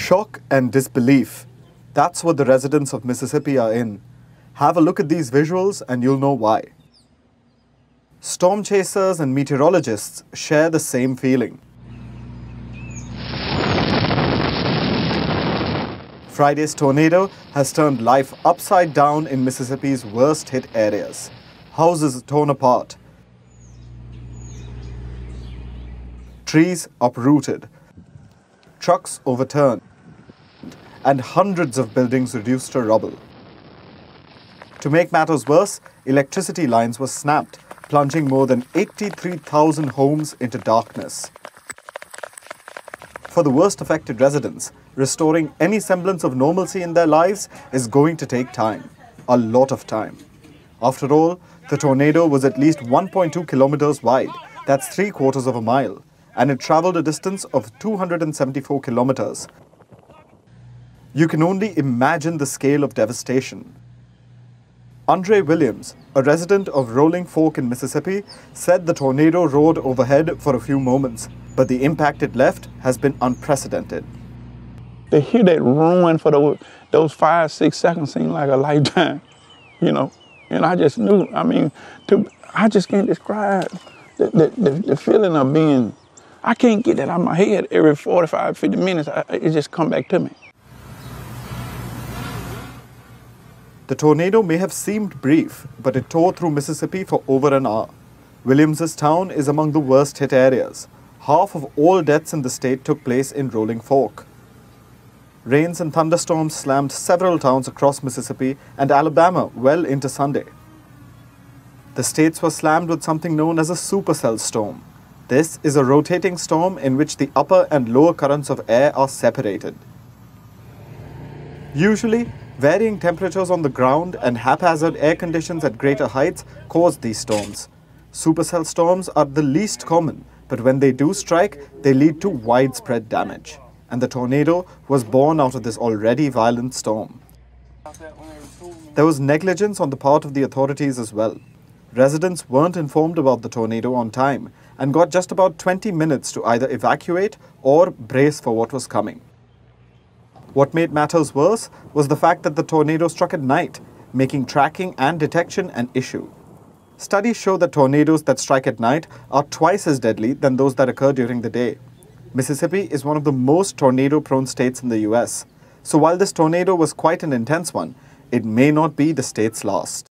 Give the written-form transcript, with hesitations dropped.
Shock and disbelief. That's what the residents of Mississippi are in. Have a look at these visuals and you'll know why. Storm chasers and meteorologists share the same feeling. Friday's tornado has turned life upside down in Mississippi's worst hit areas. Houses torn apart. Trees uprooted. Trucks overturned. And hundreds of buildings reduced to rubble. To make matters worse, electricity lines were snapped, plunging more than 83,000 homes into darkness. For the worst affected residents, restoring any semblance of normalcy in their lives is going to take time. A lot of time. After all, the tornado was at least 1.2 kilometers wide. That's 3/4 of a mile. And it traveled a distance of 274 kilometers. You can only imagine the scale of devastation. Andre Williams, a resident of Rolling Fork in Mississippi, said the tornado roared overhead for a few moments, but the impact it left has been unprecedented. To hear that roaring for those 5-6 seconds seemed like a lifetime, And I just knew, I just can't describe the feeling of being, I can't get that out of my head. Every 45, 50 minutes, it just come back to me. The tornado may have seemed brief, but it tore through Mississippi for over an hour. Williams's town is among the worst hit areas. Half of all deaths in the state took place in Rolling Fork. Rains and thunderstorms slammed several towns across Mississippi and Alabama well into Sunday. The states were slammed with something known as a supercell storm. This is a rotating storm in which the upper and lower currents of air are separated. Usually, varying temperatures on the ground and haphazard air conditions at greater heights cause these storms. Supercell storms are the least common, but when they do strike, they lead to widespread damage. And the tornado was born out of this already violent storm. There was negligence on the part of the authorities as well. Residents weren't informed about the tornado on time and got just about 20 minutes to either evacuate or brace for what was coming. What made matters worse was the fact that the tornado struck at night, making tracking and detection an issue. Studies show that tornadoes that strike at night are twice as deadly than those that occur during the day. Mississippi is one of the most tornado-prone states in the US. So while this tornado was quite an intense one, it may not be the state's last.